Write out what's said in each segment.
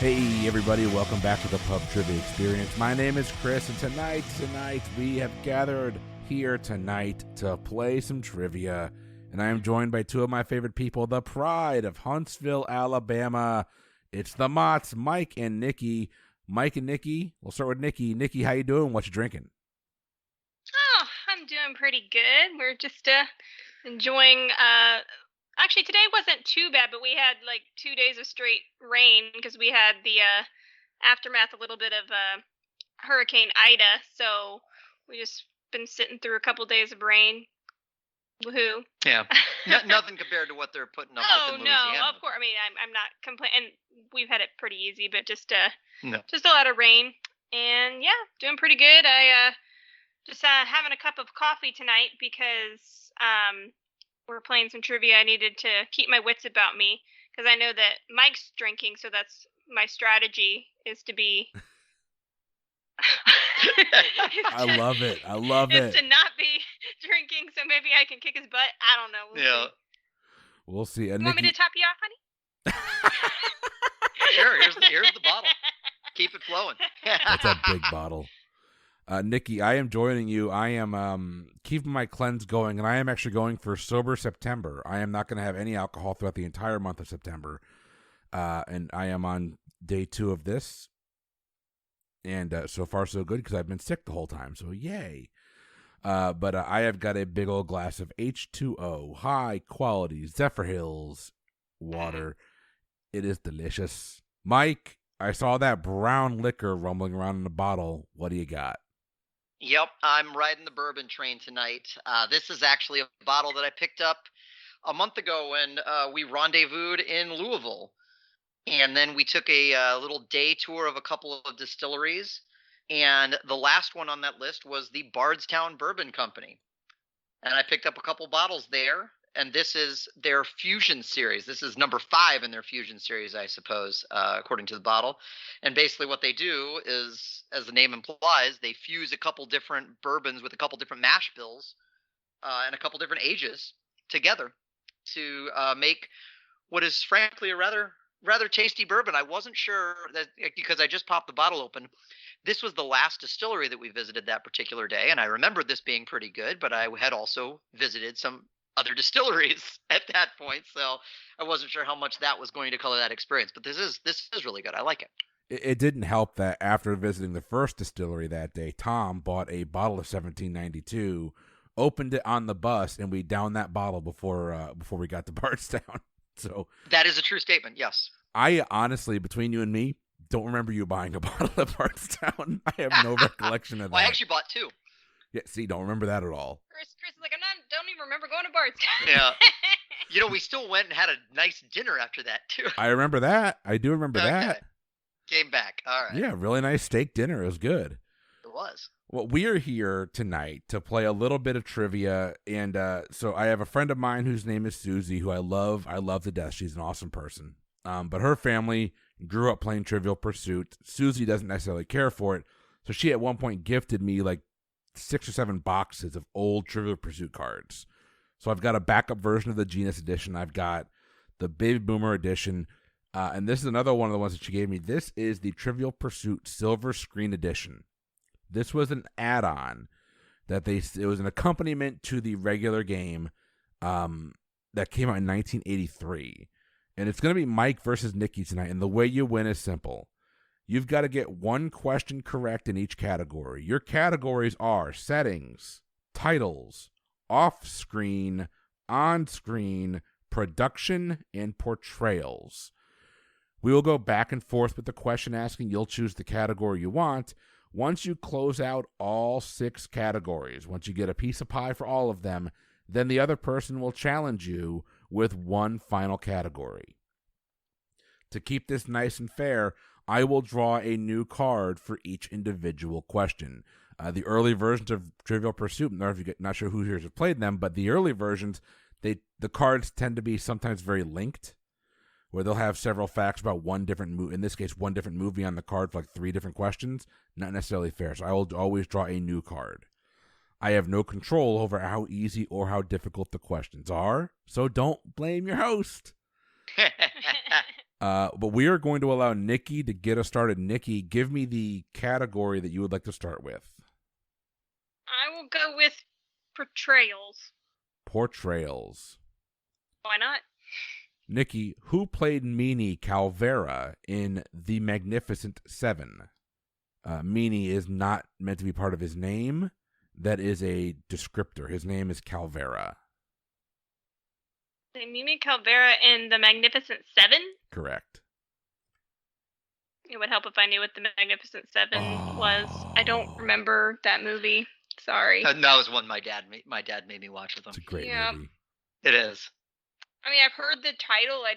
Hey everybody, welcome back to the PubTriviaExperience. My name is Chris, and tonight we have gathered here tonight to play some trivia. And I am joined by two of my favorite people, the pride of Huntsville, Alabama. It's the Motts, Mike and Nikki. Mike and Nikki, we'll start with Nikki. Nikki, how you doing? What you drinking? Oh, I'm doing pretty good. We're just enjoying actually today wasn't too bad, but we had like 2 days of straight rain because we had the aftermath a little bit of Hurricane Ida. So we just been sitting through a couple days of rain. Woohoo. Yeah. Nothing compared to what they're putting up with in Louisiana. No, of course. I mean, I'm not complaining. We've had it pretty easy, but just a No. lot of rain. And yeah, doing pretty good. I just having a cup of coffee tonight because we're playing some trivia. I needed to keep my wits about me because I know that Mike's drinking, so that's my strategy is to be. I love it. To not be drinking, so maybe I can kick his butt. I don't know. We'll see. You want me to top you off, honey? Sure. Here's the bottle. Keep it flowing. That's a big bottle. Nikki, I am joining you. I am keeping my cleanse going, and I am actually going for Sober September. I am not going to have any alcohol throughout the entire month of September. And I am on day 2 of this. And so far, so good, because I've been sick the whole time. So, yay. But I have got a big old glass of H2O, high-quality Zephyr Hills water. It is delicious. Mike, I saw that brown liquor rumbling around in the bottle. What do you got? Yep, I'm riding the bourbon train tonight. This is actually a bottle that I picked up a month ago when we rendezvoused in Louisville. And then we took a little day tour of a couple of distilleries. And the last one on that list was the Bardstown Bourbon Company. And I picked up a couple bottles there. And this is their Fusion series. This is number 5 in their Fusion series, I suppose, according to the bottle. And basically what they do is, as the name implies, they fuse a couple different bourbons with a couple different mash bills and a couple different ages together to make what is frankly a rather tasty bourbon. I wasn't sure that, because I just popped the bottle open. This was the last distillery that we visited that particular day, and I remembered this being pretty good, but I had also visited some other distilleries at that point, so I wasn't sure how much that was going to color that experience. But this is really good. I like it. It didn't help that after visiting the first distillery that day, Tom bought a bottle of 1792, opened it on the bus, and we downed that bottle before we got to Bardstown. So that is a true statement. Yes. I honestly, between you and me, don't remember you buying a bottle of Bardstown. I have no recollection of that. Well, I actually bought 2. Yeah, see, don't remember that at all. Chris is like, don't even remember going to Bardstown. Yeah. We still went and had a nice dinner after that, too. I remember that. I do remember that. Came back. All right. Yeah, really nice steak dinner. It was good. It was. Well, we are here tonight to play a little bit of trivia. And so I have a friend of mine whose name is Susie, who I love to death. She's an awesome person. But her family grew up playing Trivial Pursuit. Susie doesn't necessarily care for it. So she at one point gifted me like 6 or 7 boxes of old Trivial Pursuit cards. So I've got a backup version of the Genus edition. I've got the Baby Boomer edition. And this is another one of the ones that she gave me. This is the Trivial Pursuit Silver Screen Edition. This was an add-on that it was an accompaniment to the regular game that came out in 1983. And it's going to be Mike versus Nikki tonight. And the way you win is simple. You've got to get one question correct in each category. Your categories are settings, titles, off-screen, on-screen, production, and portrayals. We will go back and forth with the question asking. You'll choose the category you want. Once you close out all 6 categories, once you get a piece of pie for all of them, then the other person will challenge you with one final category. To keep this nice and fair, I will draw a new card for each individual question. The early versions of Trivial Pursuit, not sure who here has played them, but the early versions, the cards tend to be sometimes very linked, where they'll have several facts about one different movie. In this case, one different movie on the card for like 3 different questions. Not necessarily fair. So I will always draw a new card. I have no control over how easy or how difficult the questions are, so don't blame your host. But we are going to allow Nikki to get us started. Nikki, give me the category that you would like to start with. I will go with portrayals. Portrayals. Why not? Nikki, who played Meanie Calvera in The Magnificent Seven? Meanie is not meant to be part of his name. That is a descriptor. His name is Calvera. Mimi Calvera in The Magnificent Seven? Correct. It would help if I knew what The Magnificent Seven was. I don't remember that movie. Sorry. That was one my dad made me watch with him. It's a great movie. It is. I mean, I've heard the title. I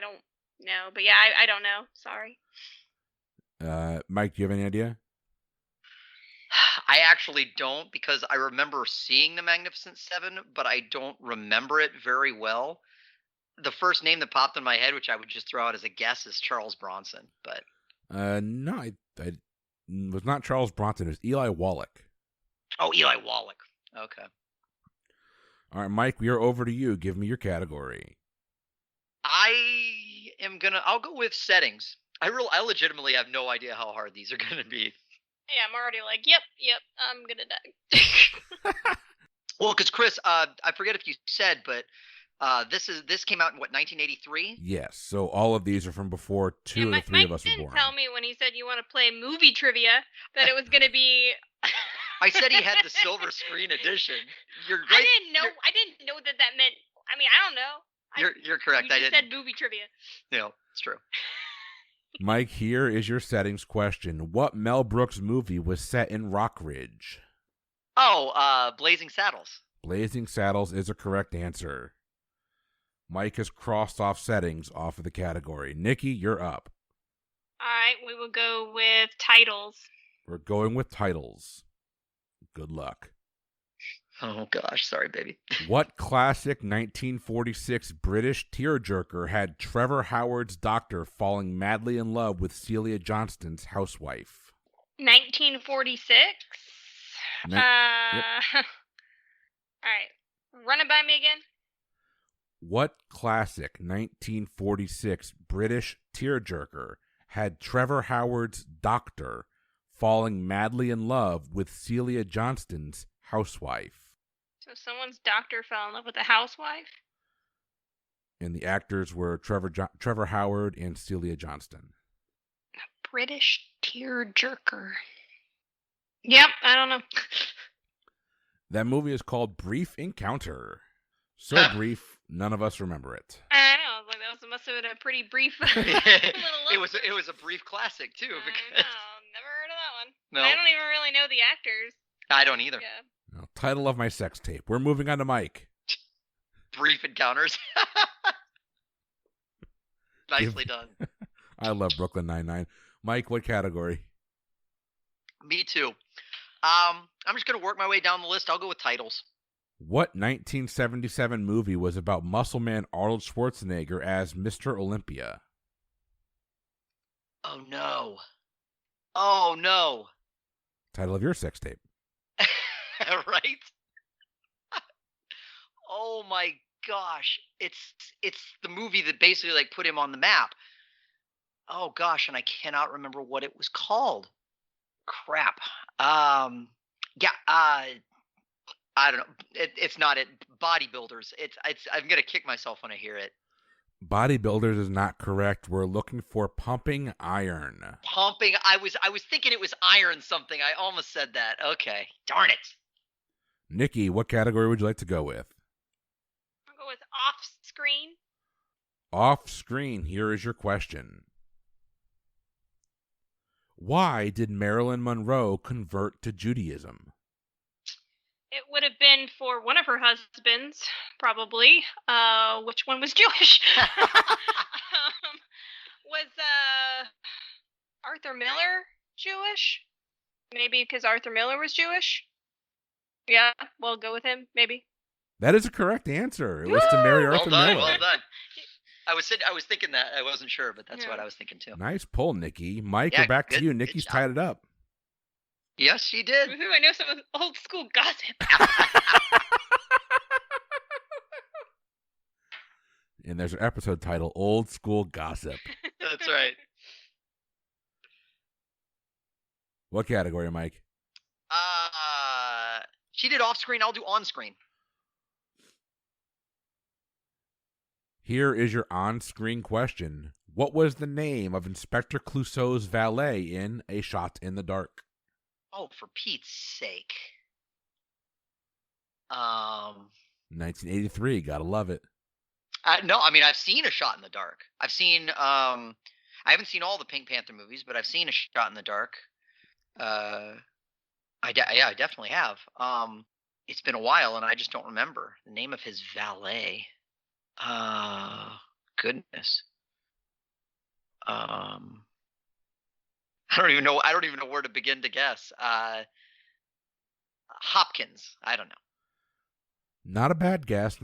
don't know. But yeah, I don't know. Sorry. Mike, do you have any idea? I actually don't, because I remember seeing The Magnificent Seven, but I don't remember it very well. The first name that popped in my head, which I would just throw out as a guess, is Charles Bronson. But no, it was not Charles Bronson. It was Eli Wallach. Oh, Eli Wallach. Okay. All right, Mike, we are over to you. Give me your category. I'll go with settings. I legitimately have no idea how hard these are going to be. Yeah, I'm already like, yep, I'm gonna die. Well, because Chris, I forget if you said, but this came out in what, 1983? Yes. So all of these are from before two of the three of us were born. Mike didn't tell me when he said you want to play movie trivia that it was gonna be. I said he had the silver screen edition. You're right. I didn't know that meant. I mean, I don't know. You're correct. You just said movie trivia. No, it's true. Mike, here is your settings question. What Mel Brooks movie was set in Rockridge? Oh, Blazing Saddles. Blazing Saddles is a correct answer. Mike has crossed off settings off of the category. Nikki, you're up. All right, we will go with titles. We're going with titles. Good luck. Oh, gosh. Sorry, baby. What classic 1946 British tearjerker had Trevor Howard's doctor falling madly in love with Celia Johnston's housewife? 1946? Yep. All right. Run it by me again. What classic 1946 British tearjerker had Trevor Howard's doctor falling madly in love with Celia Johnston's housewife? So someone's doctor fell in love with a housewife? And the actors were Trevor Howard and Celia Johnston. A British tearjerker. Yep, I don't know. That movie is called Brief Encounter. So brief, none of us remember it. I know. Like that must have been a pretty brief. It was a brief classic too. I know. Never heard of that one. No. I don't even really know the actors. I don't either. Yeah. No, title of my sex tape. We're moving on to Mike. Brief Encounters. Nicely done. I love Brooklyn Nine-Nine. Mike, what category? Me too. I'm just going to work my way down the list. I'll go with titles. What 1977 movie was about muscle man Arnold Schwarzenegger as Mr. Olympia? Oh, no. Oh, no. Title of your sex tape. Right? Oh, my gosh. It's the movie that basically like put him on the map. Oh, gosh, and I cannot remember what it was called. Crap. Yeah, I don't know. It's not it. Bodybuilders. I'm gonna kick myself when I hear it. Bodybuilders is not correct. We're looking for Pumping Iron. Pumping. I was thinking it was iron something. I almost said that. Okay. Darn it. Nikki, what category would you like to go with? I'll go with off screen. Off screen. Here is your question. Why did Marilyn Monroe convert to Judaism? It would have been for one of her husbands, probably. Which one was Jewish? Was Arthur Miller Jewish? Maybe because Arthur Miller was Jewish? Yeah, we'll go with him, maybe. That is a correct answer. It was to marry Arthur Miller. Well done. I was thinking that. I wasn't sure, but that's what I was thinking too. Nice pull, Nikki. Mike, we're back to you. Nikki's tied it up. Yes, she did. Woohoo, I know some old school gossip. And there's an episode title, Old School Gossip. That's right. What category, Mike? She did off-screen. I'll do on-screen. Here is your on-screen question. What was the name of Inspector Clouseau's valet in A Shot in the Dark? Oh, for Pete's sake. 1983. Gotta love it. No, I mean, I've seen A Shot in the Dark. I've seen, I haven't seen all the Pink Panther movies, but I've seen A Shot in the Dark. I definitely have. It's been a while, and I just don't remember the name of his valet. Goodness. I don't even know where to begin to guess. Hopkins. I don't know. Not a bad guess.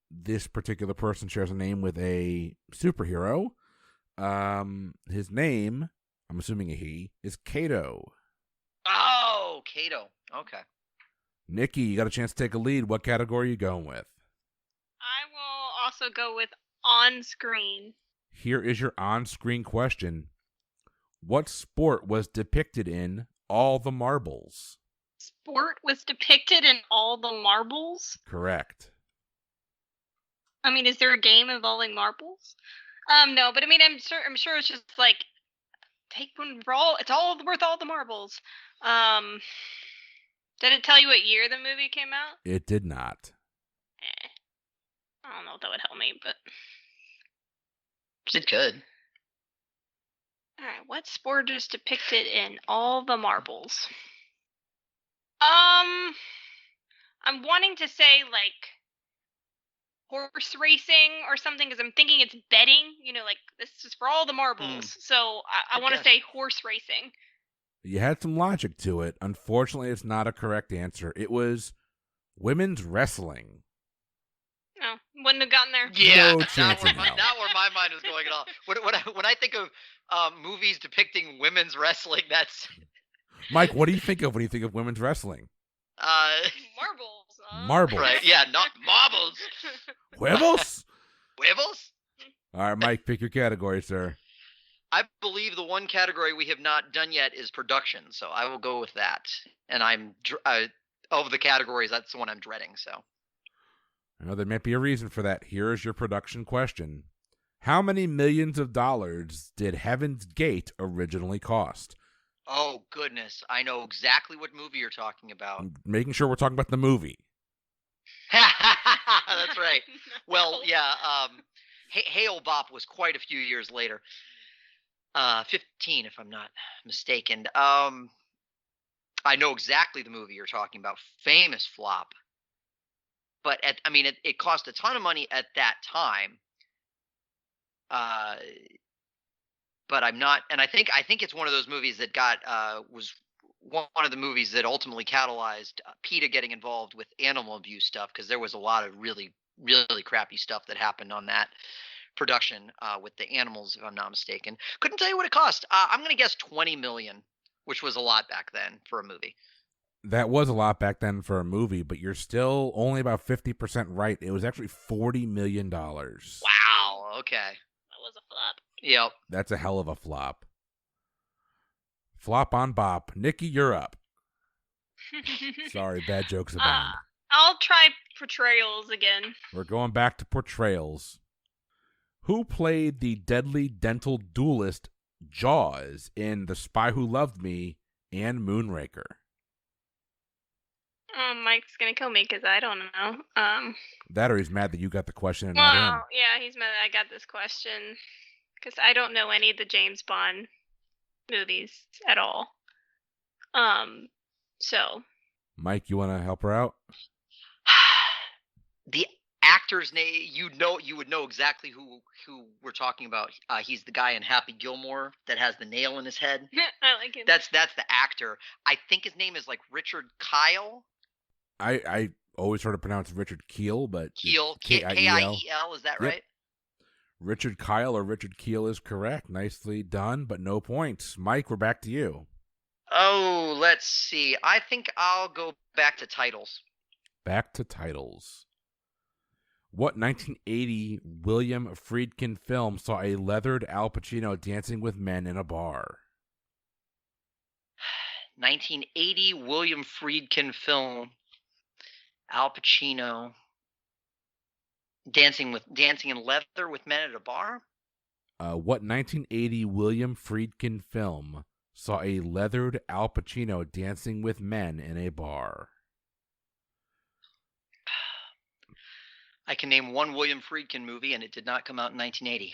This particular person shares a name with a superhero. His name, I'm assuming a he, is Kato. Oh, Kato. Okay. Nikki, you got a chance to take a lead. What category are you going with? I will also go with on-screen. Here is your on-screen question. What sport was depicted in All the Marbles? Sport was depicted in All the Marbles? Correct. I mean, is there a game involving marbles? No, but I mean, I'm sure it's just like take one roll. It's all worth all the marbles. Did it tell you what year the movie came out? It did not. I don't know if that would help me, but It could. all right. What sport is depicted in All the Marbles? I'm wanting to say like horse racing or something because I'm thinking it's betting. You know, like this is for all the marbles. So I want to say horse racing. You had some logic to it. Unfortunately, it's not a correct answer. It was women's wrestling. No, wouldn't have gotten there. Yeah, No chance in hell. not where my mind was going at all. When I think of movies depicting women's wrestling, that's Mike, what do you think of when you think of women's wrestling? Marbles. Marbles. Right? Yeah, not marbles. Huevos? Huevos? All right, Mike, pick your category, sir. I believe the one category we have not done yet is production, so I will go with that. And I'm of the categories, that's the one I'm dreading. So I know there might be a reason for that. Here is your production question. How many millions of dollars did Heaven's Gate originally cost? Oh, goodness. I know exactly what movie you're talking about. I'm making sure we're talking about the movie. That's right. Well, yeah, Hail Bop was quite a few years later. 15, if I'm not mistaken. I know exactly the movie you're talking about. Famous flop. But, it cost a ton of money at that time. But I'm not, and I think it's one of those movies that was one of the movies that ultimately catalyzed PETA getting involved with animal abuse stuff, because there was a lot of really, really crappy stuff that happened on that production with the animals, if I'm not mistaken. Couldn't tell you what it cost. I'm going to guess $20 million, which was a lot back then for a movie. That was a lot back then for a movie, but you're still only about 50% right. It was actually $40 million. Wow. Okay. That was a flop. Yep. That's a hell of a flop. Flop on bop. Nikki, you're up. Sorry, bad jokes abound. I'll try portrayals again. We're going back to portrayals. Who played the deadly dental duelist Jaws in The Spy Who Loved Me and Moonraker? Mike's gonna kill me because I don't know. That or he's mad that you got the question and not him. Yeah, he's mad that I got this question because I don't know any of the James Bond movies at all. So. Mike, you want to help her out? The actor's name, you would know exactly who we're talking about. He's the guy in Happy Gilmore that has the nail in his head. I like him. That's the actor. I think his name is like Richard Kyle. I always heard it pronounced Richard Keel, but Keel, Kiel. Kiel, is that right? Richard Kyle or Richard Keel is correct. Nicely done, but no points. Mike, we're back to you. Oh, let's see. I think I'll go back to titles. Back to titles. What 1980 William Friedkin film saw a leathered Al Pacino dancing with men in a bar? 1980 William Friedkin film. Al Pacino dancing in leather with men at a bar. What 1980 William Friedkin film saw a leathered Al Pacino dancing with men in a bar? I can name one William Friedkin movie, and it did not come out in 1980.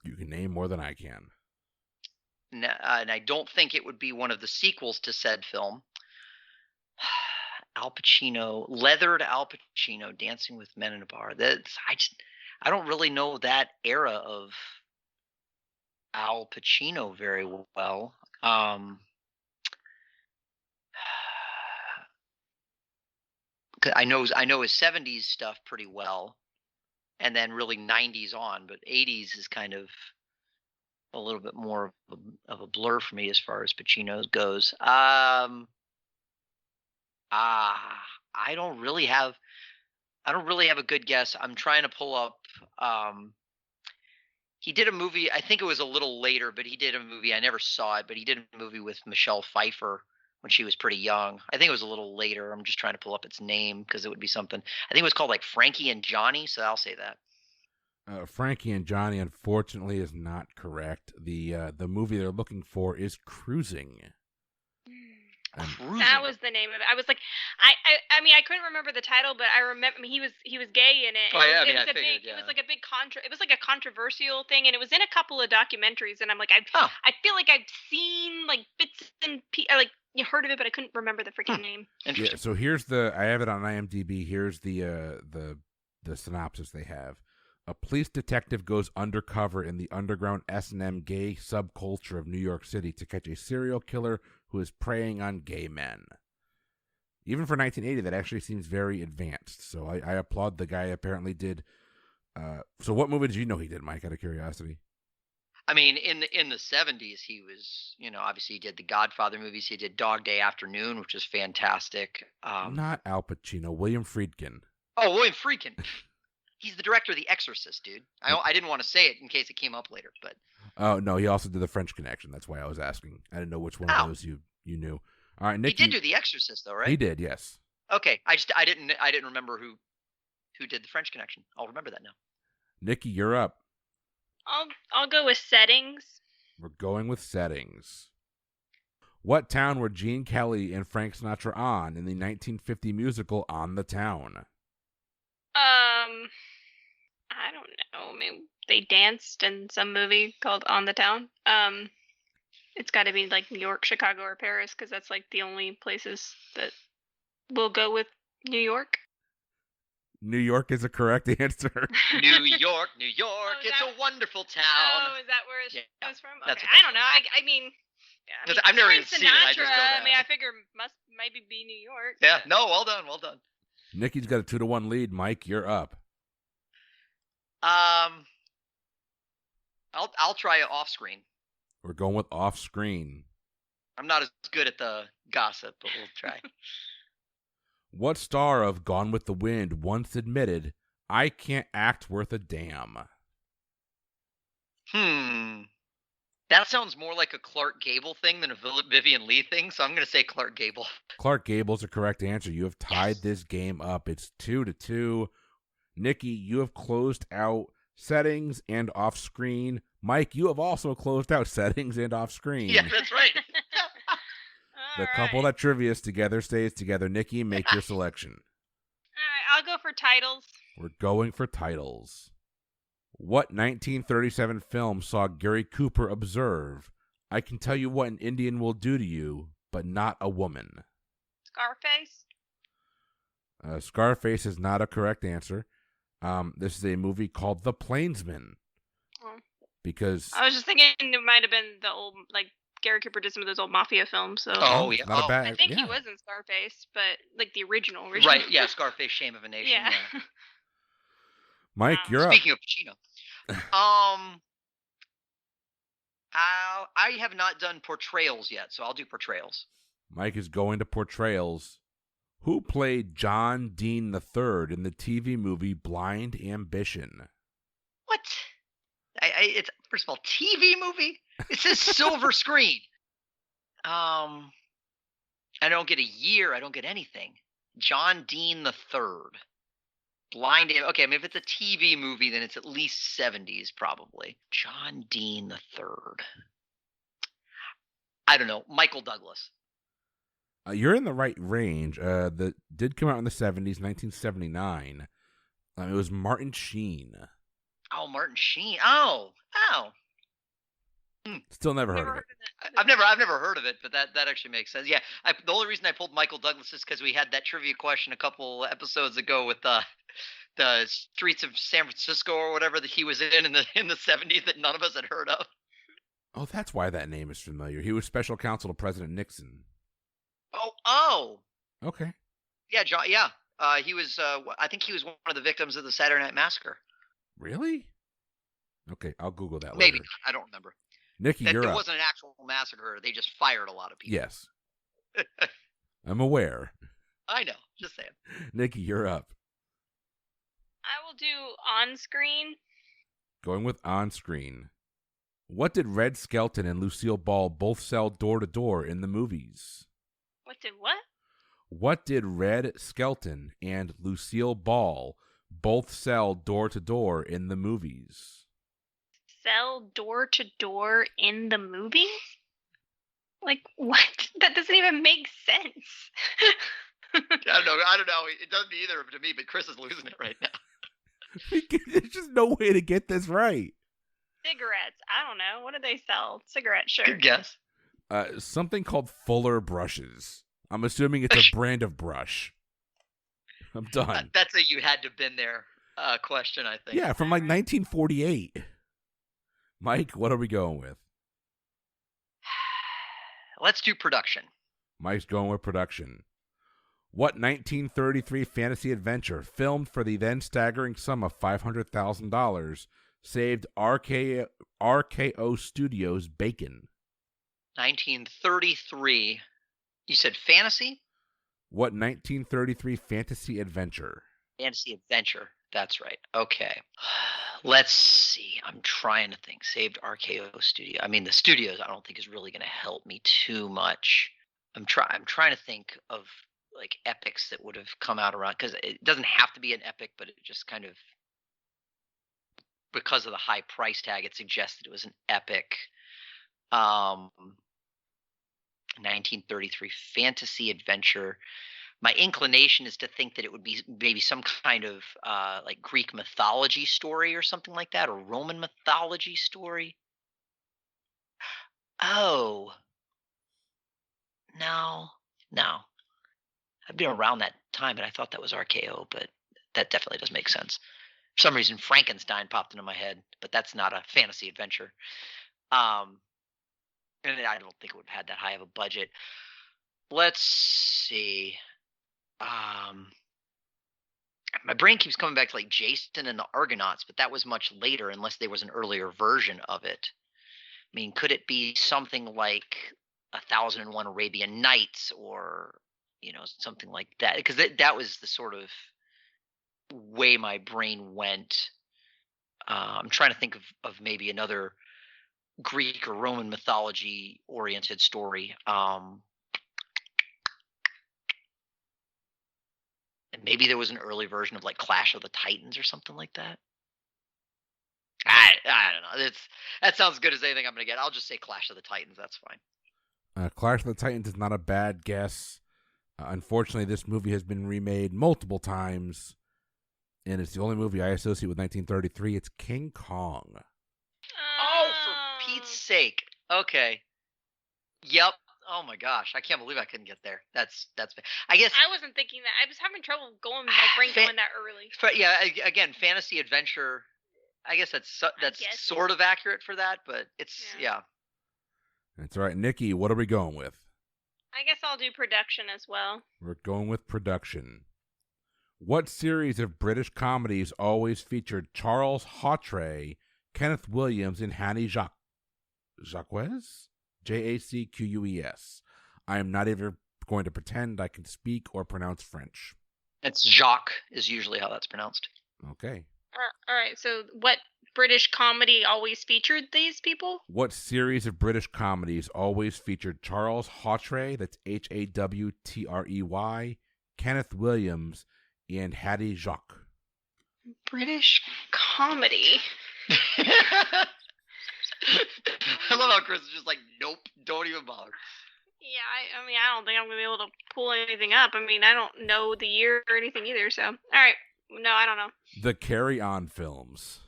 You can name more than I can. And I don't think it would be one of the sequels to said film. Al Pacino, leathered Al Pacino dancing with men in a bar. I don't really know that era of Al Pacino very well. I know his 70s stuff pretty well, and then really 90s on, but 80s is kind of a little bit more of a blur for me as far as Pacino goes. I don't really have a good guess. I'm trying to pull up. He did a movie. I think it was a little later, but he did a movie. I never saw it, but he did a movie with Michelle Pfeiffer when she was pretty young. I think it was a little later. I'm just trying to pull up its name because it would be something. I think it was called like Frankie and Johnny. So I'll say that. Frankie and Johnny, unfortunately, is not correct. The movie they're looking for is Cruising. That was the name of it. I was like, I mean, I couldn't remember the title, but I remember. I mean, he was gay in it. Oh yeah, it was like a big it was like a controversial thing, and it was in a couple of documentaries. And I'm like, I feel like I've seen like bits and like you heard of it, but I couldn't remember the freaking name. Yeah. So here's I have it on IMDb. Here's the synopsis they have. A police detective goes undercover in the underground S&M gay subculture of New York City to catch a serial killer who is preying on gay men. Even for 1980, that actually seems very advanced. So I applaud the guy. Apparently did. So what movie did you know he did, Mike, out of curiosity? I mean, in the 70s, he was, obviously he did the Godfather movies. He did Dog Day Afternoon, which is fantastic. Not Al Pacino, William Friedkin. Oh, William Friedkin. He's the director of The Exorcist, dude. I didn't want to say it in case it came up later, but. Oh no, he also did The French Connection. That's why I was asking. I didn't know which one of those you knew. All right, Nikki. He did do The Exorcist, though, right? He did, yes. Okay, I didn't remember who did The French Connection. I'll remember that now. Nikki, you're up. I'll go with Settings. We're going with Settings. What town were Gene Kelly and Frank Sinatra on in the 1950 musical On the Town? I don't know. Maybe they danced in some movie called On the Town. It's got to be like New York, Chicago, or Paris because that's like the only places that will go with New York. New York is a correct answer. New York, it's a wonderful town. Oh, is that where it goes from? Okay. I don't know. I mean, I've never even seen it. I just know that. I mean, I figure maybe be New York. Yeah. No. Well done. Nikki's got a 2-1 lead. Mike, you're up. I'll try it off screen. We're going with off screen. I'm not as good at the gossip, but we'll try. What star of Gone with the Wind once admitted, "I can't act worth a damn"? That sounds more like a Clark Gable thing than a Vivian Leigh thing, so I'm going to say Clark Gable. Clark Gable's the correct answer. You have tied this game up. It's 2-2. Nikki, you have closed out Settings and off screen. Mike, you have also closed out Settings and off screen. Yeah, that's right. The couple that trivia together stays together. Nikki, make your selection. All right, I'll go for Titles. We're going for Titles. What 1937 film saw Gary Cooper observe, "I can tell you what an Indian will do to you, but not a woman"? Scarface? Scarface is not a correct answer. This is a movie called The Plainsman. Oh. Because I was just thinking it might have been the old, like, Gary Cooper did some of those old mafia films. So. Oh, yeah. Not a bad, I think he was in Scarface, but, like, the original. Right, yeah, Scarface, Shame of a Nation. Yeah. Mike, you're Speaking of Pacino. I have not done Portrayals yet, so I'll do Portrayals. Mike is going to Portrayals. Who played John Dean III in the TV movie Blind Ambition? What? It's first of all, TV movie. It says silver screen. I don't get a year. I don't get anything. John Dean III. Blind. Okay, I mean, if it's a TV movie, then it's at least 70s, probably. John Dean III. I don't know. Michael Douglas. You're in the right range. That did come out in the 70s, 1979. It was Martin Sheen. Oh, Martin Sheen. Oh. Still never heard of it. I've never heard of it, but that actually makes sense. Yeah, the only reason I pulled Michael Douglas is because we had that trivia question a couple episodes ago with the streets of San Francisco or whatever that he was in the 70s that none of us had heard of. Oh, that's why that name is familiar. He was special counsel to President Nixon. Oh. Okay. Yeah, John. Yeah. He was. I think he was one of the victims of the Saturday Night Massacre. Really? Okay, I'll Google that Maybe. later. I don't remember. Nikki, you're up. It wasn't an actual massacre. They just fired a lot of people. Yes. I'm aware. I know. Just saying. Nikki, you're up. I will do on screen. Going with on screen. What did Red Skelton and Lucille Ball both sell door to door in the movies? What did what? What did Red Skelton and Lucille Ball both sell door to door in the movies? Sell door to door in the movie? Like what? That doesn't even make sense. I don't know. It doesn't either to me, but Chris is losing it right now. There's just no way to get this right. Cigarettes. I don't know. What do they sell? Cigarettes, sure. Good guess. Something called Fuller brushes. I'm assuming it's a brand of brush. I'm done. That's a you had to been there question, I think. Yeah, from like 1948. Mike, what are we going with? Let's do production. Mike's going with production. What 1933 fantasy adventure, filmed for the then staggering sum of $500,000, saved RKO Studios bacon? 1933. You said fantasy? What 1933 fantasy adventure? Fantasy adventure. That's right. Okay. Let's see. I'm trying to think. Saved RKO Studio. I mean, the studios I don't think is really going to help me too much. I'm trying to think of like epics that would have come out around, because it doesn't have to be an epic, but it just kind of, because of the high price tag, it suggested it was an epic. 1933 fantasy adventure. My inclination is to think that it would be maybe some kind of like Greek mythology story or something like that, or Roman mythology story. Oh. No. I've been around that time, and I thought that was RKO, but that definitely does make sense. For some reason, Frankenstein popped into my head, but that's not a fantasy adventure. And I don't think it would have had that high of a budget. Let's see. My brain keeps coming back to like Jason and the Argonauts, but that was much later, unless there was an earlier version of it. I mean, could it be something like 1001 Arabian Nights, or something like that? Because that was the sort of way my brain went. I'm trying to think of maybe another Greek or Roman mythology oriented story. And maybe there was an early version of like Clash of the Titans or something like that. I don't know. That sounds good as anything I'm going to get. I'll just say Clash of the Titans. That's fine. Clash of the Titans is not a bad guess. Unfortunately, this movie has been remade multiple times, and it's the only movie I associate with 1933. It's King Kong. Oh, for Pete's sake. Okay. Yep. Oh my gosh, I can't believe I couldn't get there. That's. I guess I wasn't thinking that. I was having trouble going. My brain going that early. Yeah. Again, fantasy adventure. I guess that's sort of accurate for that, but it's yeah. That's all right, Nikki. What are we going with? I guess I'll do production as well. We're going with production. What series of British comedies always featured Charles Hawtrey, Kenneth Williams, and Hanny Jacques? Jacques? I am not even going to pretend I can speak or pronounce French. It's Jacques is usually how that's pronounced. Okay. All right. So, what British comedy always featured these people? What series of British comedies always featured Charles Hawtrey, that's Hawtrey, Kenneth Williams, and Hattie Jacques? British comedy. I love how Chris is just like, nope, don't even bother. Yeah, I mean, I don't think I'm going to be able to pull anything up. I mean, I don't know the year or anything either, so. All right. No, I don't know. The Carry On films.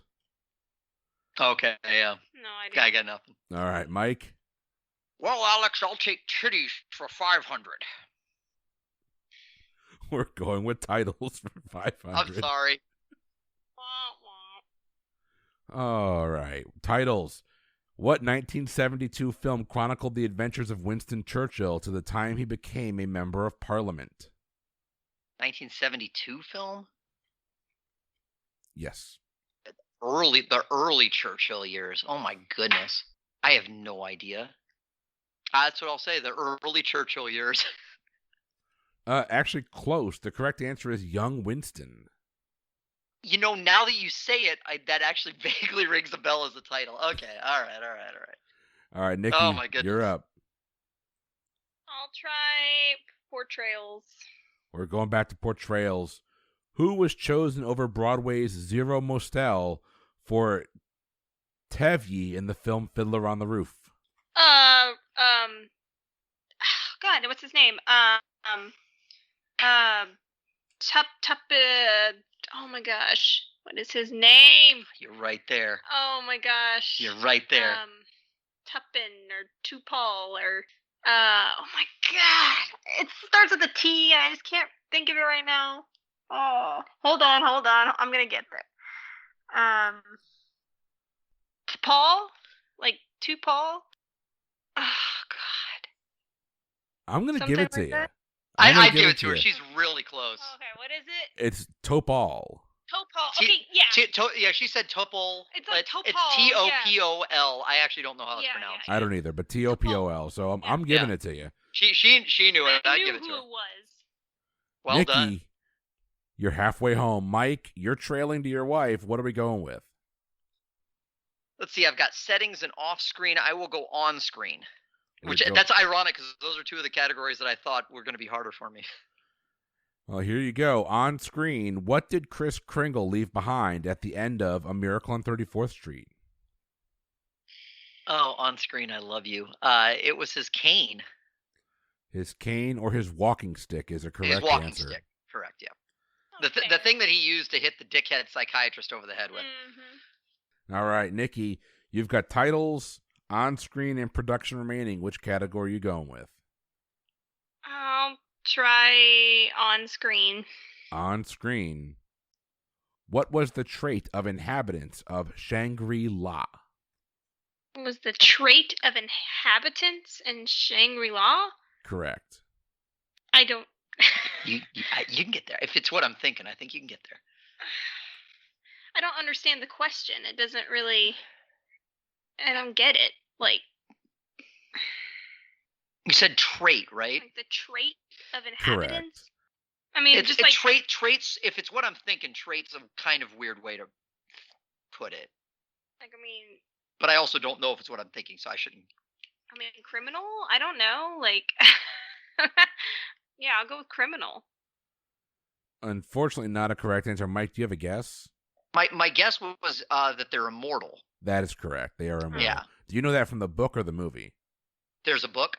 Okay, yeah. No idea. I got nothing. All right, Mike? Well, Alex, I'll take titties for 500. We're going with titles for 500. I'm sorry. Wah, All right. Titles. What 1972 film chronicled the adventures of Winston Churchill to the time he became a member of Parliament? 1972 film? Yes. The early Churchill years. Oh my goodness. I have no idea. That's what I'll say, the early Churchill years. Actually, close. The correct answer is Young Winston. You know, now that you say it, that actually vaguely rings a bell as a title. Okay, all right. All right, Nikki, Oh my goodness. you're up. I'll try portrayals. We're going back to portrayals. Who was chosen over Broadway's Zero Mostel for Tevye in the film Fiddler on the Roof? God, what's his name? Oh my gosh, what is his name? You're right there. Oh my gosh. You're right there. Tuppin or Tupal or oh my god, it starts with a T and I just can't think of it right now. Oh, hold on, I'm gonna get there. Paul, like Tupal. Oh god. I'm going to give it to like you. that? I'd give it to her. She's really close. Okay, what is it? It's Topol. Topol. Okay, yeah. Yeah, she said Topol. It's like It's Topol, Topol. I actually don't know how it's Yeah, pronounced. I don't either, but Topol. So I'm giving it to you. She knew it. I I'd knew give it to who her. it was. Well Nikki, done. you're halfway home. Mike, you're trailing to your wife. What are we going with? Let's see. I've got settings and off screen. I will go on screen. We're That's ironic because those are two of the categories that I thought were going to be harder for me. Well, here you go. On screen, what did Kris Kringle leave behind at the end of A Miracle on 34th Street? Oh, on screen, I love you. It was his cane. His cane or his walking stick is a correct His walking answer. stick. Correct, yeah. Okay. The thing that he used to hit the dickhead psychiatrist over the head with. Mm-hmm. All right, Nikki, you've got titles, on screen, and production remaining. Which category are you going with? I'll try on screen. On screen. What was the trait of inhabitants of Shangri-La? What was the trait of inhabitants in Shangri-La? Correct. I don't. You can get there. If it's what I'm thinking, I think you can get there. I don't understand the question. It doesn't really. I don't get it. Like You said trait, right? the trait of inhabitants. Correct. I mean, It's just like traits. If it's what I'm thinking, traits a kind of weird way to put it. I mean, But I also don't know if it's what I'm thinking, so I shouldn't. I mean, criminal. I don't know. Like, yeah, I'll go with criminal. Unfortunately, not a correct answer. Mike, do you have a guess? My guess was that they're immortal. That is correct. They are immortal. Yeah. Do you know that from the book or the movie? There's a book.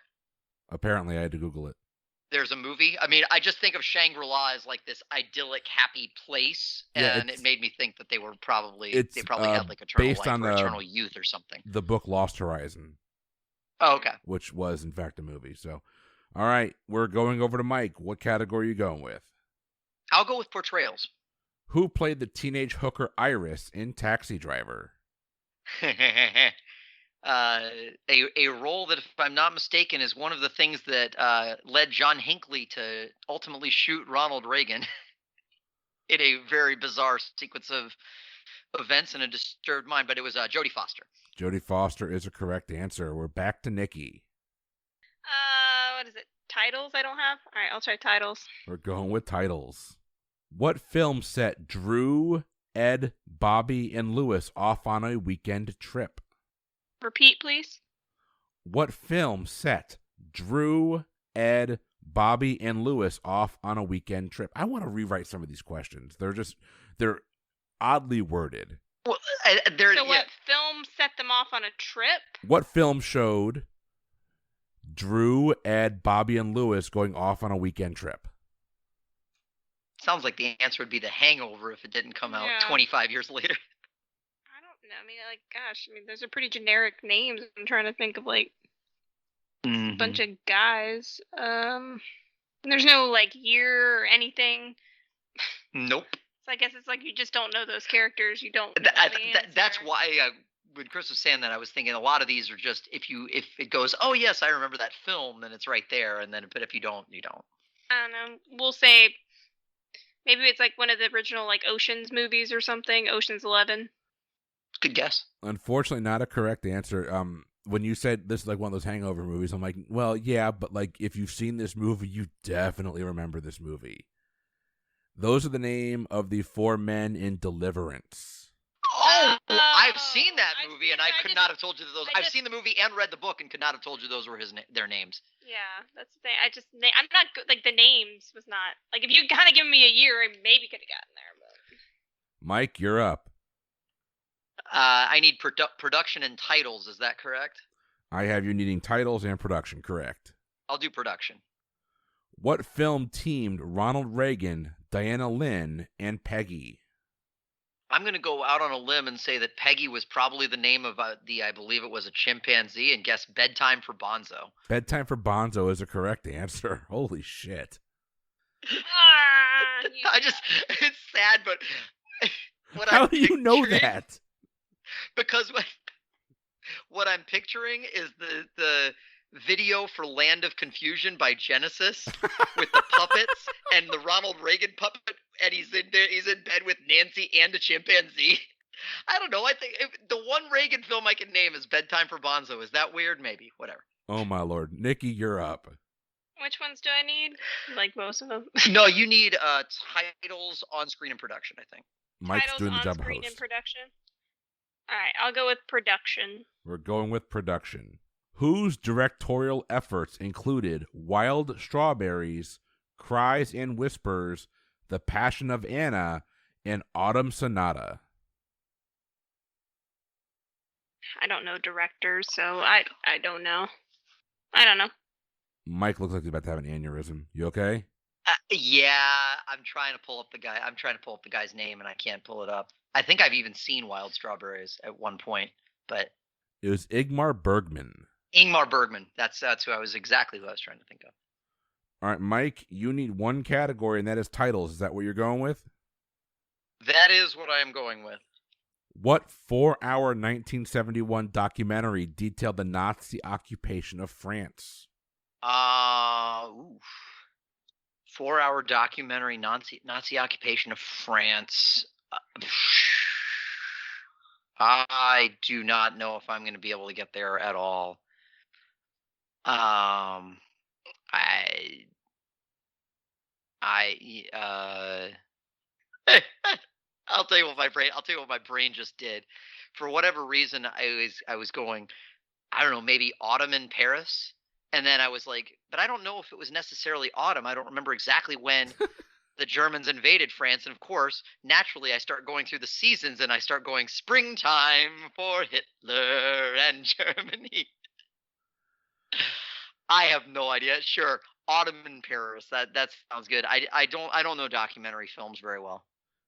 Apparently, I had to Google it. There's a movie. I mean, I just think of Shangri-La as like this idyllic, happy place, Yeah, and it made me think that they were probably it's, had like eternal based life on or the- eternal youth or something. The book Lost Horizon, Oh, okay. which was, in fact, a movie. So, all right, we're going over to Mike. What category are you going with? I'll go with portrayals. Who played the teenage hooker Iris in Taxi Driver? A role that, if I'm not mistaken, is one of the things that led John Hinckley to ultimately shoot Ronald Reagan in a very bizarre sequence of events and a disturbed mind. But it was Jodie Foster. Jodie Foster is a correct answer. We're back to Nikki. What is it? titles I don't have? All right, I'll try titles. We're going with titles. What film set Drew, Ed, Bobby, and Lewis off on a weekend trip? Repeat, please. What film set Drew, Ed, Bobby, and Lewis off on a weekend trip? I want to rewrite some of these questions. They're oddly worded. Well, what film set them off on a trip? What film showed Drew, Ed, Bobby, and Lewis going off on a weekend trip? Sounds like the answer would be The Hangover if it didn't come out 25 years later. I don't know. I mean, gosh, those are pretty generic names. I'm trying to think of a bunch of guys. There's no year or anything. Nope. So I guess it's you just don't know those characters. You don't. That's why when Chris was saying that, I was thinking a lot of these are just if it goes, oh yes, I remember that film, then it's right there, and then but if you don't, you don't. I don't know. We'll say maybe it's one of the original Ocean's movies or something. Ocean's 11. Good guess. Unfortunately, not a correct answer. When you said this is one of those hangover movies, I'm like, well, yeah, but if you've seen this movie, you definitely remember this movie. Those are the name of the 4 men in Deliverance. Oh, I've seen that movie, and I could not have told you those. I've seen the movie and read the book, and could not have told you those were their names. Yeah, that's the thing. I'm not good. The names was not if you kind of given me a year, I maybe could have gotten there. But Mike, you're up. I need production and titles. Is that correct? I have you needing titles and production. Correct. I'll do production. What film teamed Ronald Reagan, Diana Lynn, and Peggy? I'm going to go out on a limb and say that Peggy was probably the name of I believe it was a chimpanzee, and guess Bedtime for Bonzo. Bedtime for Bonzo is a correct answer. Holy shit. It's sad, but how do you know that? Because what I'm picturing is the video for Land of Confusion by Genesis with the puppets and the Ronald Reagan puppet, and he's in bed with Nancy and a chimpanzee. I don't know. I think the one Reagan film I can name is Bedtime for Bonzo. Is that weird? Maybe. Whatever. Oh my Lord, Nikki, you're up. which ones do I need? Most of them. No, you need titles, on screen, and production. I think Mike's titles, doing the job of on-screen, host. and production. All right, I'll go with production. We're going with production. Whose directorial efforts included Wild Strawberries, Cries and Whispers, The Passion of Anna, and Autumn Sonata? I don't know directors, so I don't know. I don't know. Mike looks like he's about to have an aneurysm. You okay? Yeah, I'm trying to pull up the guy. I'm trying to pull up the guy's name, and I can't pull it up. I think I've even seen Wild Strawberries at one point, but it was Ingmar Bergman. Ingmar Bergman. That's who I was trying to think of. All right, Mike, you need one category, and that is titles. Is that what you're going with? That is what I am going with. What 4-hour 1971 documentary detailed the Nazi occupation of France? 4-hour documentary Nazi occupation of France. I do not know if I'm going to be able to get there at all. I'll tell you what my brain just did. For whatever reason, I was going, I don't know, maybe autumn in Paris. And then I was like, but I don't know if it was necessarily autumn. I don't remember exactly when the Germans invaded France. And of course, naturally, I start going through the seasons and I start going springtime for Hitler and Germany. I have no idea. Sure, autumn in Paris. That sounds good. I don't know documentary films very well,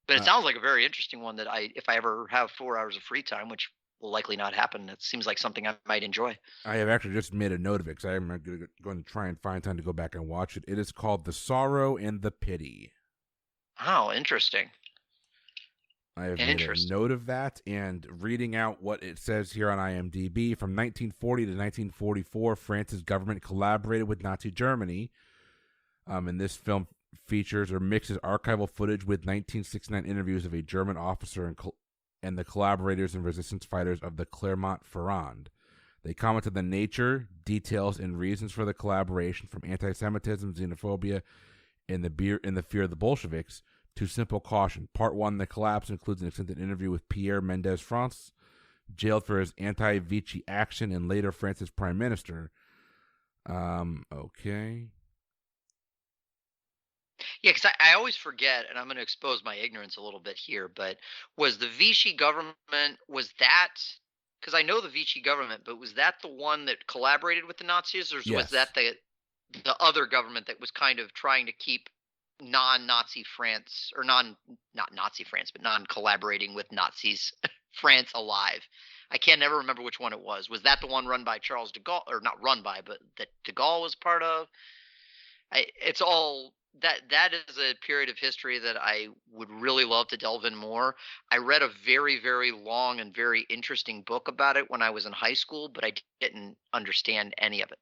but it sounds like a very interesting one that if I ever have 4 hours of free time, which will likely not happen, it seems like something I might enjoy. I have actually just made a note of it because I'm going to try and find time to go back and watch it. It is called The Sorrow and the Pity. Oh, interesting. I have made a note of that, and reading out what it says here on IMDb, from 1940 to 1944, France's government collaborated with Nazi Germany. And this film features or mixes archival footage with 1969 interviews of a German officer and the collaborators and resistance fighters of the Clermont-Ferrand. They commented the nature, details, and reasons for the collaboration, from anti-Semitism, xenophobia, and the fear of the Bolsheviks to simple caution. Part 1, the collapse, includes an extended interview with Pierre Mendès France, jailed for his anti-Vichy action and later France's prime minister. Okay. Yeah, because I always forget, and I'm going to expose my ignorance a little bit here, but was the Vichy government, was that, because I know the Vichy government, but was that the one that collaborated with the Nazis, or Yes. was that the other government that was kind of trying to keep non-Nazi France, or not Nazi France, but non-collaborating with Nazis France alive? I can't never remember which one it was. Was that the one run by Charles de Gaulle, or not run by, but that de Gaulle was part of? It's all that is a period of history that I would really love to delve in more. I read a very, very long and very interesting book about it when I was in high school, but I didn't understand any of it.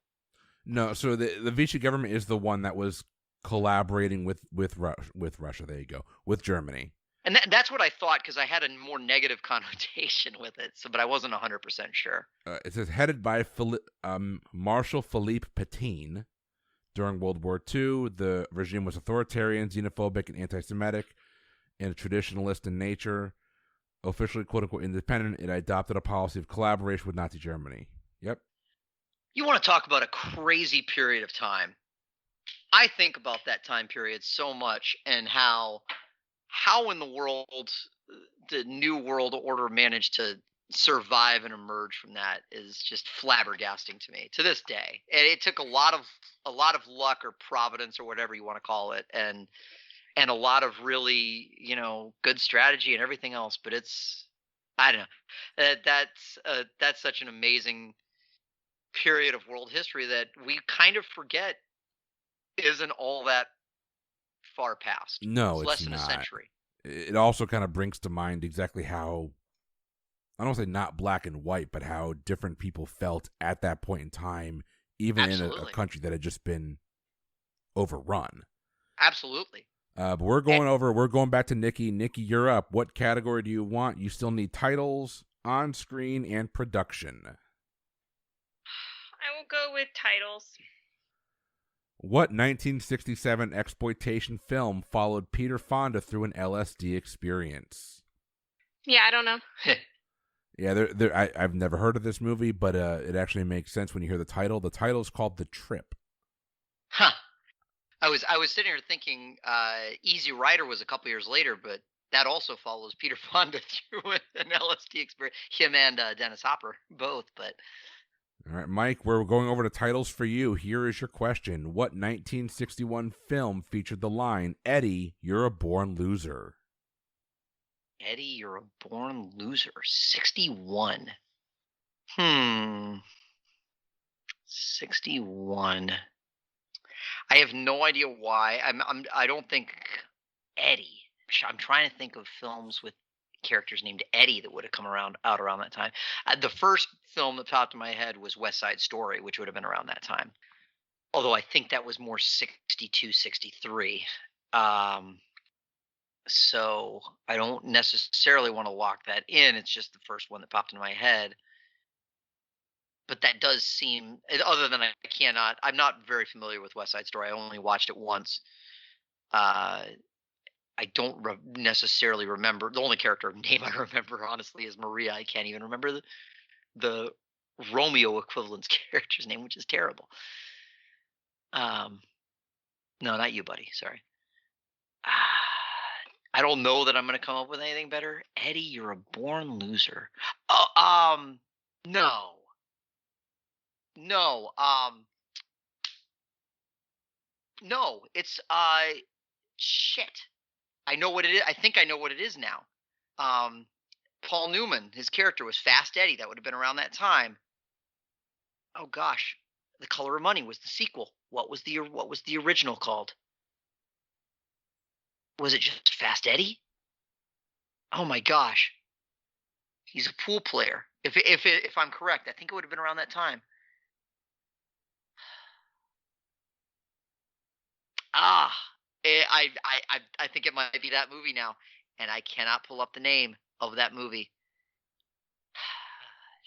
No, so the Vichy government is the one that was collaborating with Russia. There you go, with Germany. And that's what I thought, because I had a more negative connotation with it. So, but I wasn't 100% sure. It says headed by Marshal Philippe Pétain. During World War II, the regime was authoritarian, xenophobic, and anti-Semitic, and traditionalist in nature. Officially, quote-unquote, independent, it adopted a policy of collaboration with Nazi Germany. Yep. You want to talk about a crazy period of time. I think about that time period so much, and how in the world the New World Order managed to survive and emerge from that is just flabbergasting to me to this day. And it took a lot of luck, or providence, or whatever you want to call it, and a lot of really, good strategy and everything else. But I don't know, that's such an amazing period of world history that we kind of forget isn't all that far past. No, it's less it's than not. a century. It also kind of brings to mind exactly how, I don't want to say not black and white, but how different people felt at that point in time, even Absolutely. in a country that had just been overrun. Absolutely. But we're going back to Nikki. Nikki, you're up. What category do you want? You still need titles, on screen, and production. I will go with titles. What 1967 exploitation film followed Peter Fonda through an LSD experience? Yeah, I don't know. Yeah, I've never heard of this movie, but it actually makes sense when you hear the title. The title is called The Trip. Huh. I was sitting here thinking Easy Rider was a couple years later, but that also follows Peter Fonda through an LSD experience. Him and Dennis Hopper, both. But all right, Mike, we're going over to titles for you. Here is your question. What 1961 film featured the line, "Eddie, you're a born loser"? Eddie, you're a born loser. 61. 61. I have no idea why. I don't think Eddie. I'm trying to think of films with characters named Eddie that would have come out around that time. The first film that popped in my head was West Side Story, which would have been around that time. Although I think that was more 62, 63. So I don't necessarily want to lock that in. It's just the first one that popped into my head. But that does seem, other than I'm not very familiar with West Side Story. I only watched it once. I don't necessarily remember. The only character name I remember, honestly, is Maria. I can't even remember the Romeo equivalent's character's name, which is terrible. No, not you, buddy. Sorry. I don't know that I'm going to come up with anything better. Eddie, you're a born loser. Oh, no. No, no, it's shit. I know what it is. I think I know what it is now. Paul Newman, his character was Fast Eddie. That would have been around that time. Oh gosh, The Color of Money was the sequel. What was the original called? Was it just Fast Eddie? Oh my gosh, he's a pool player. If I'm correct, I think it would have been around that time. I think it might be that movie now, and I cannot pull up the name of that movie.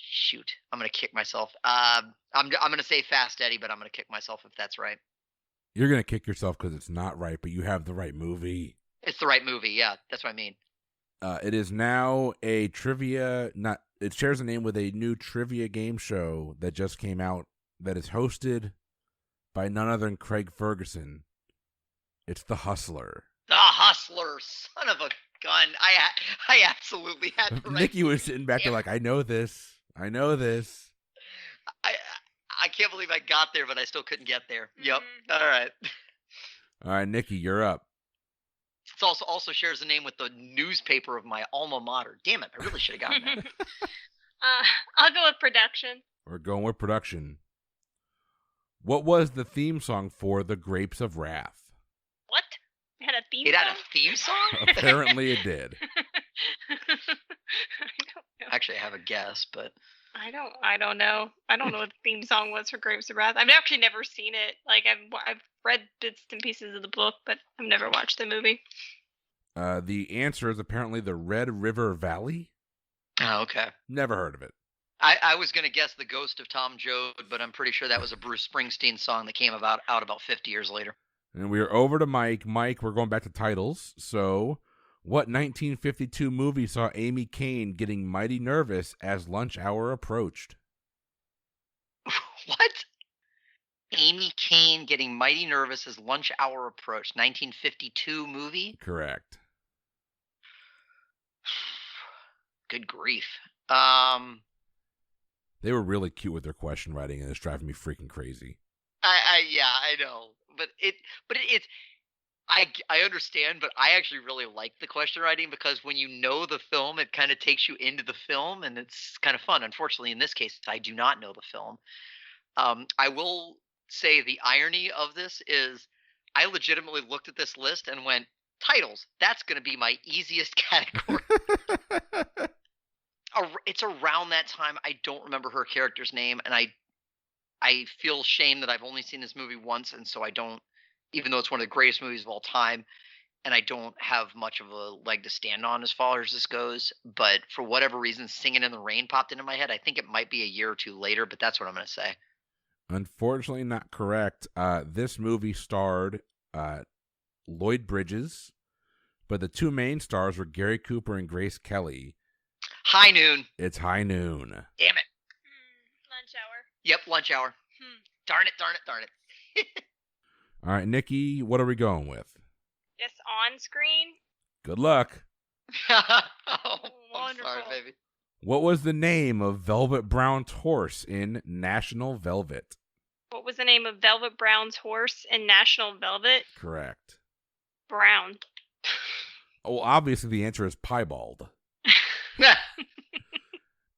Shoot, I'm gonna kick myself. I'm gonna say Fast Eddie, but I'm gonna kick myself if that's right. You're going to kick yourself because it's not right, but you have the right movie. It's the right movie. Yeah, that's what I mean. It is now a trivia. It shares a name with a new trivia game show that just came out. That is hosted by none other than Craig Ferguson. It's The Hustler. The Hustler, son of a gun! I absolutely had the right. Nikki was sitting back there like, I know this. I can't believe I got there, but I still couldn't get there. Yep. All right, Nikki, you're up. It also shares a name with the newspaper of my alma mater. Damn it, I really should have gotten that. I'll go with production. We're going with production. What was the theme song for The Grapes of Wrath? What? It had a theme song? It had a theme song? Apparently it did. I don't know. Actually, I have a guess, but... I don't know. I don't know what the theme song was for Grapes of Wrath. I've actually never seen it. Like, I've read bits and pieces of the book, but I've never watched the movie. The answer is apparently the Red River Valley. Oh, okay. Never heard of it. I was going to guess The Ghost of Tom Joad, but I'm pretty sure that was a Bruce Springsteen song that came out about 50 years later. And we are over to Mike. Mike, we're going back to titles. So, what 1952 movie saw Amy Kane getting mighty nervous as lunch hour approached? What? Amy Kane getting mighty nervous as lunch hour approached. 1952 movie? Correct. Good grief. They were really cute with their question writing, and it's driving me freaking crazy. I know, but it's I understand, but I actually really like the question writing because when you know the film, it kind of takes you into the film, and it's kind of fun. Unfortunately, in this case, I do not know the film. I will say the irony of this is I legitimately looked at this list and went, titles, that's going to be my easiest category. It's around that time. I don't remember her character's name, and I feel shame that I've only seen this movie once, and so I don't, even though it's one of the greatest movies of all time, and I don't have much of a leg to stand on as far as this goes, but for whatever reason, Singing in the Rain popped into my head. I think it might be a year or two later, but that's what I'm going to say. Unfortunately, not correct. This movie starred Lloyd Bridges, but the two main stars were Gary Cooper and Grace Kelly. High Noon. It's High Noon. Damn it. Lunch hour. Yep, Lunch Hour. Darn it. All right, Nikki, what are we going with? Just on screen. Good luck. I'm sorry, baby. What was the name of Velvet Brown's horse in National Velvet? What was the name of Velvet Brown's horse in National Velvet? Correct. Brown. Oh, obviously the answer is Piebald.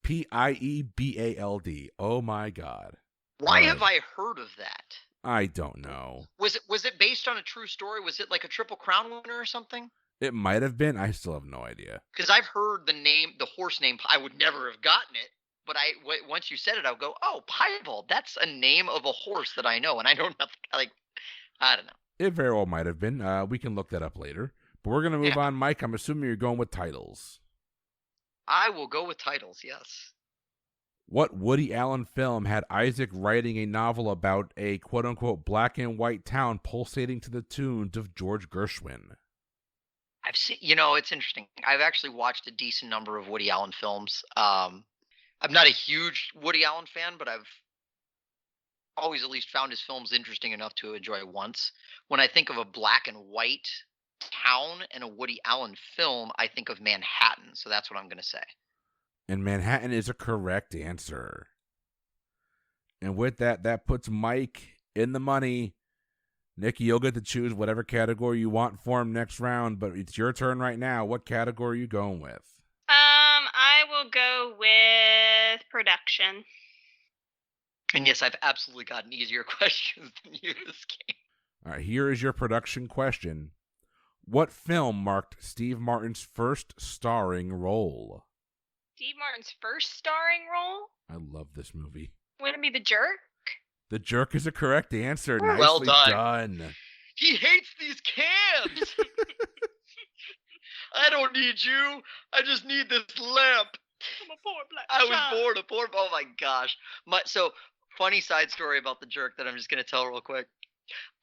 Piebald. Oh my God. Why have I heard of that? I don't know. Was it based on a true story? Was it like a Triple Crown winner or something? It might have been. I still have no idea. Because I've heard the horse name. I would never have gotten it, but once you said it, I'll go, oh, Piebald. That's a name of a horse that I know, and I don't know. I don't know. It very well might have been. We can look that up later. But we're gonna move on, Mike. I'm assuming you're going with titles. I will go with titles. Yes. What Woody Allen film had Isaac writing a novel about a quote-unquote black and white town pulsating to the tunes of George Gershwin? I've seen, it's interesting. I've actually watched a decent number of Woody Allen films. I'm not a huge Woody Allen fan, but I've always at least found his films interesting enough to enjoy once. When I think of a black and white town and a Woody Allen film, I think of Manhattan. So that's what I'm going to say. And Manhattan is a correct answer. And with that, that puts Mike in the money. Nikki, you'll get to choose whatever category you want for him next round, but it's your turn right now. What category are you going with? I will go with production. And yes, I've absolutely gotten easier questions than you this game. All right, here is your production question. What film marked Steve Martin's first starring role? Steve Martin's first starring role? I love this movie. Would it be The Jerk? The Jerk is a correct answer. Well Nicely done. He hates these cans. I don't need you. I just need this lamp. I'm a poor black I was child. born a poor. Oh my gosh. So funny side story about the jerk that I'm just gonna tell real quick.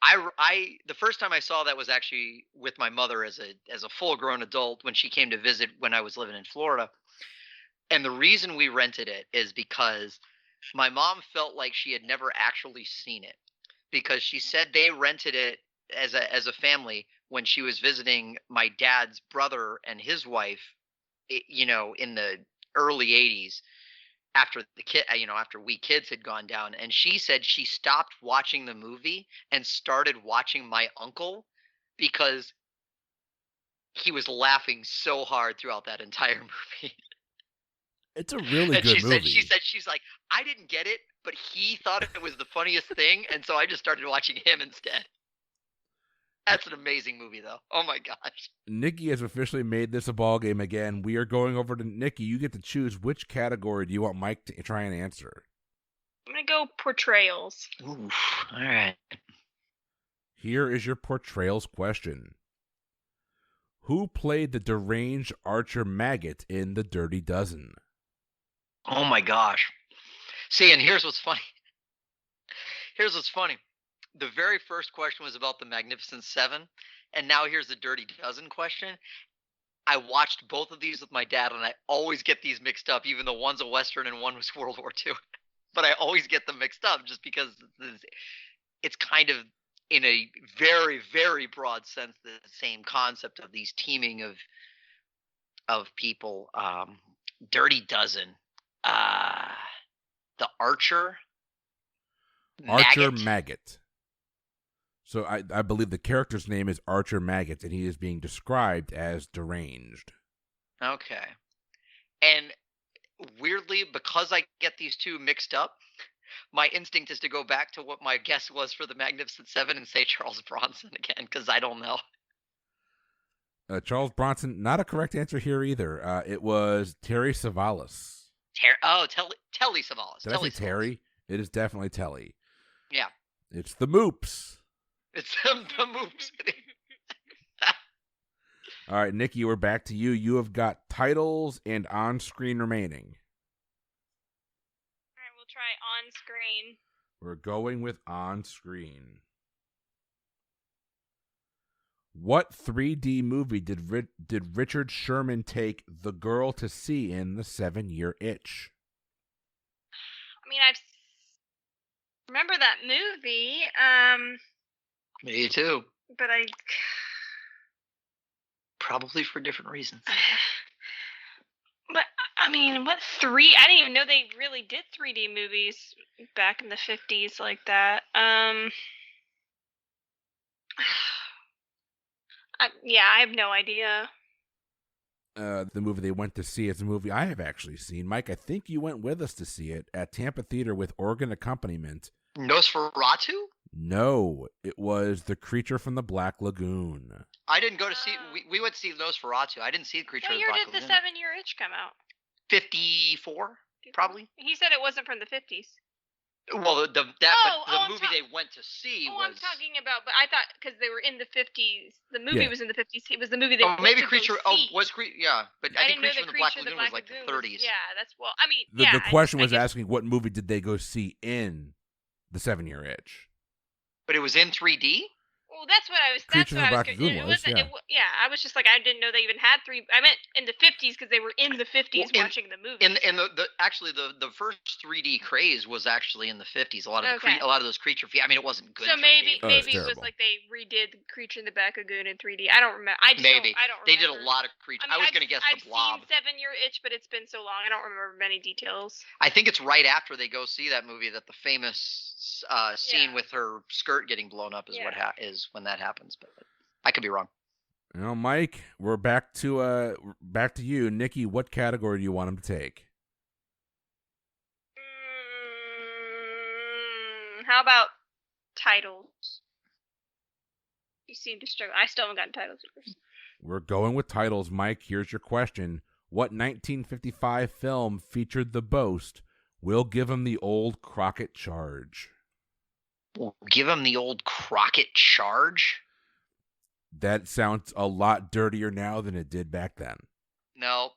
The first time I saw that was actually with my mother as a full grown adult when she came to visit when I was living in Florida. And the reason we rented it is because my mom felt like she had never actually seen it, because she said they rented it as a family when she was visiting my dad's brother and his wife, in the early 80s, after after we kids had gone down. And she said she stopped watching the movie and started watching my uncle because he was laughing so hard throughout that entire movie. It's a really And good movie. she's like, I didn't get it, but he thought it was the funniest thing, and so I just started watching him instead. That's an amazing movie, though. Oh my gosh. Nikki has officially made this a ball game again. We are going over to Nikki. You get to choose which category do you want Mike to try and answer. I'm gonna go portrayals. Oof. All right. Here is your portrayals question. Who played the deranged Archer Maggot in The Dirty Dozen? Oh my gosh. See, and here's what's funny. The very first question was about the Magnificent Seven, and now here's the Dirty Dozen question. I watched both of these with my dad, and I always get these mixed up, even though one's a Western and one was World War II. But I always get them mixed up just because it's kind of, in a very, very broad sense, the same concept of these teaming of people. Dirty Dozen. The Archer Maggot. So I believe the character's name is Archer Maggot, and he is being described as deranged. Okay. And weirdly, because I get these two mixed up, my instinct is to go back to what my guess was for the Magnificent Seven and say Charles Bronson again, because I don't know. Charles Bronson, not a correct answer here either. It was Terry Savalas. Telly Savalas. Did I say Terry? It is definitely Telly. Yeah. It's the Moops. It's the Moops. All right, Nikki, we're back to you. You have got titles and on-screen remaining. All right, we'll try on screen. We're going with on-screen. What 3D movie did Richard Sherman take the girl to see in The 7-Year Itch? I mean, I remember that movie. Me too. But I probably for different reasons. But I mean, what three? I didn't even know they really did 3D movies back in the 50s like that. I have no idea. The movie they went to see is a movie I have actually seen. Mike, I think you went with us to see it at Tampa Theater with organ accompaniment. Nosferatu? No, it was The Creature from the Black Lagoon. I didn't go to see. We went to see Nosferatu. I didn't see The Creature from the Black Lagoon. What year did The 7-Year Itch come out? 54, probably. He said it wasn't from the 50s. Well, the movie they went to see was. I'm talking about, but I thought because they were in the 50s, the movie was in the 50s. It was the movie they went maybe to Creature. go see. Yeah, but I think Creature from the Black Lagoon was like the 30s. The question was asking what movie did they go see in The 7-Year Itch. But it was in 3D. Well, that's what I was. That's what I was. I was just like, I didn't know they even had three. I meant in the 50s because they were in the 50s watching the movie. The first 3D craze was actually in the 50s. A lot of those creature. I mean, it wasn't good. So maybe 3D. it was like they redid Creature in the Black Lagoon in 3D. I don't remember. I don't remember. They did a lot of creature. I was going to guess the Blob. I've seen 7-Year Itch, but it's been so long, I don't remember many details. I think it's right after they go see that movie that the famous scene with her skirt getting blown up is when that happens, but I could be wrong. Mike, we're back to you. Nikki, what category do you want him to take? How about titles? You seem to struggle. I still haven't gotten titles first. We're going with titles. Mike, here's your question. What 1955 film featured the boast, "We'll give him the old Crockett charge"? We'll give him the old Crockett charge? That sounds a lot dirtier now than it did back then. No.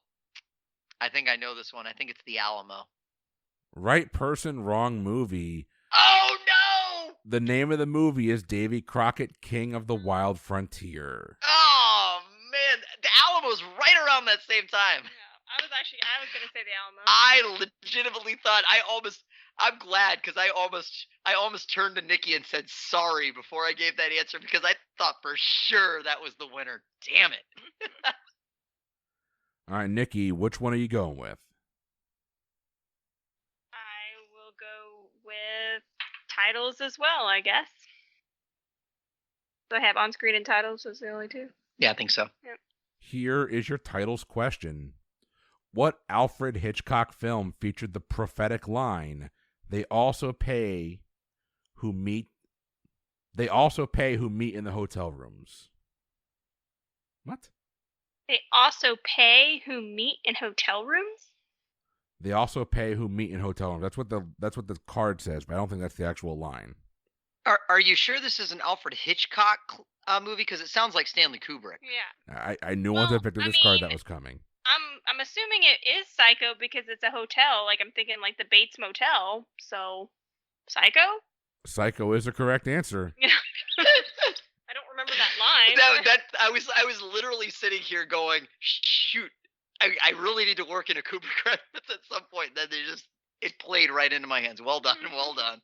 I think I know this one. I think it's The Alamo. Right person, wrong movie. Oh, no! The name of the movie is Davy Crockett, King of the Wild Frontier. Oh, man. The Alamo's right around that same time. Yeah, I was going to say The Alamo. I legitimately thought I'm glad because I almost turned to Nikki and said sorry before I gave that answer because I thought for sure that was the winner. Damn it. All right, Nikki, which one are you going with? I will go with titles as well, I guess. So I have on-screen and titles as the only two. Yeah, I think so. Yep. Here is your titles question. What Alfred Hitchcock film featured the prophetic line, They also pay who meet in the hotel rooms? What? They also pay who meet in hotel rooms? They also pay who meet in hotel rooms. That's what the card says, but I don't think that's the actual line. Are you sure this is an Alfred Hitchcock movie? Because it sounds like Stanley Kubrick. Yeah. I knew once I picked up this card that was coming. I'm assuming it is Psycho because it's a hotel. Like I'm thinking like the Bates Motel. So Psycho? Psycho is the correct answer. Yeah. I don't remember that line. I was literally sitting here going, shoot, I really need to work in a Kubrick reference at some point. Then it played right into my hands. Well done, well done.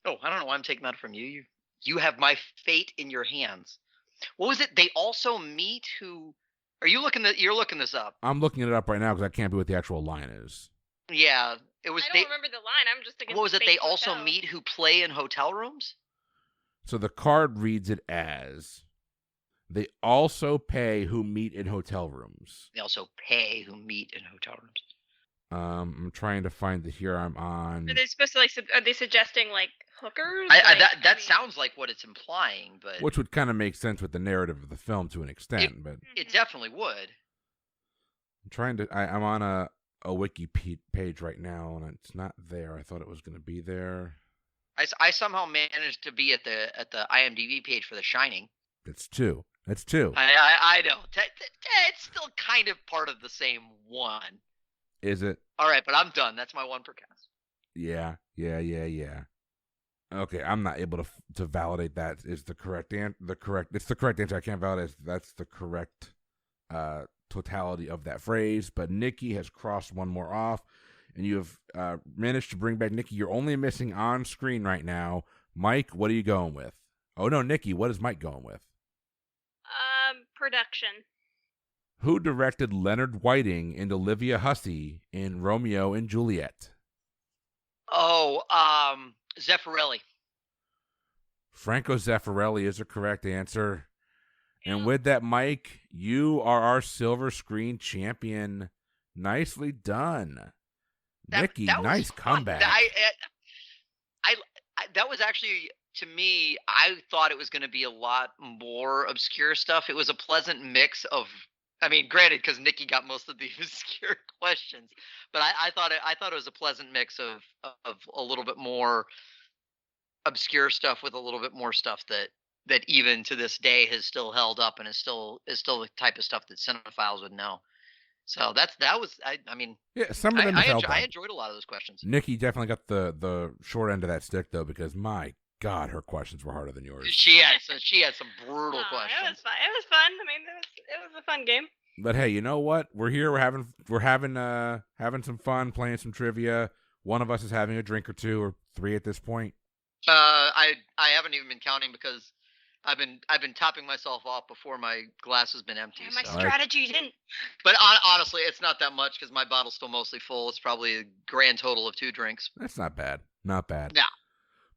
Oh, I don't know why I'm taking that from you. You have my fate in your hands. What was it? They also meet who? You're looking this up. I'm looking it up right now because I can't be what the actual line is. Yeah, it was. I don't remember the line. I'm just thinking. What was it? They also hotel. meet who play in hotel rooms. So the card reads it as, they also pay who meet in hotel rooms. They also pay who meet in hotel rooms. I'm trying to find it here. I'm on. Are they supposed to are they suggesting like hookers? That sounds like what it's implying, but Which would kind of make sense with the narrative of the film to an extent, but it definitely would. I'm trying to. I'm on a wiki page right now, and it's not there. I thought it was going to be there. I somehow managed to be at the IMDb page for The Shining. That's two. I know. It's still kind of part of the same one. Is it? All right, but I'm done. That's my one per cast. Yeah. Okay, I'm not able to validate that is the correct answer. It's the correct answer. I can't validate that's the correct totality of that phrase. But Nikki has crossed one more off, and you have managed to bring back Nikki. You're only missing on screen right now. Mike, what are you going with? Oh no, Nikki, what is Mike going with? Production. Who directed Leonard Whiting and Olivia Hussey in Romeo and Juliet? Oh, Zeffirelli. Franco Zeffirelli is the correct answer. And with that, Mike, you are our silver screen champion. Nicely done. Nikki, nice comeback. That was actually, to me, I thought it was going to be a lot more obscure stuff. It was a pleasant mix of, I mean, granted, because Nikki got most of the obscure questions, but I thought it was a pleasant mix of a little bit more obscure stuff with a little bit more stuff that even to this day has still held up and is still the type of stuff that cinephiles would know. So I mean, yeah, some of them I enjoyed a lot of those questions. Nikki definitely got the short end of that stick though, because my God, her questions were harder than yours. She had some brutal questions. It was fun. I mean, it was a fun game. But hey, you know what? We're here. We're having some fun, playing some trivia. One of us is having a drink or two or three at this point. I haven't even been counting because I've been topping myself off before my glass has been empty. Yeah, my strategy didn't. But honestly, it's not that much because my bottle's still mostly full. It's probably a grand total of 2 drinks. That's not bad. Not bad. Yeah.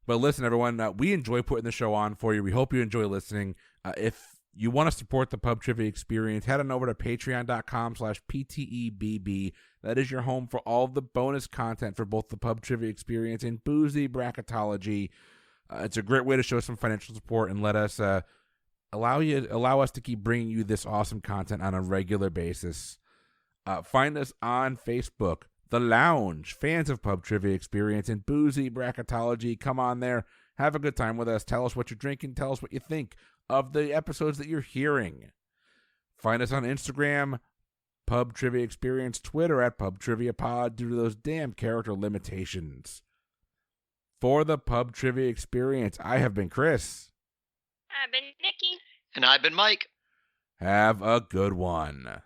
But listen, everyone, we enjoy putting the show on for you. We hope you enjoy listening. If you want to support the Pub Trivia Experience, head on over to patreon.com/PTEBB. That is your home for all of the bonus content for both the Pub Trivia Experience and Boozy Bracketology. It's a great way to show some financial support and let us allow us to keep bringing you this awesome content on a regular basis. Find us on Facebook, The Lounge, fans of Pub Trivia Experience and Boozy Bracketology. Come on there, have a good time with us. Tell us what you're drinking. Tell us what you think of the episodes that you're hearing. Find us on Instagram Pub Trivia Experience Twitter at PubTriviaPod due to those damn character limitations. For the Pub Trivia Experience, I have been Chris. I've been Nikki. And I've been Mike. Have a good one.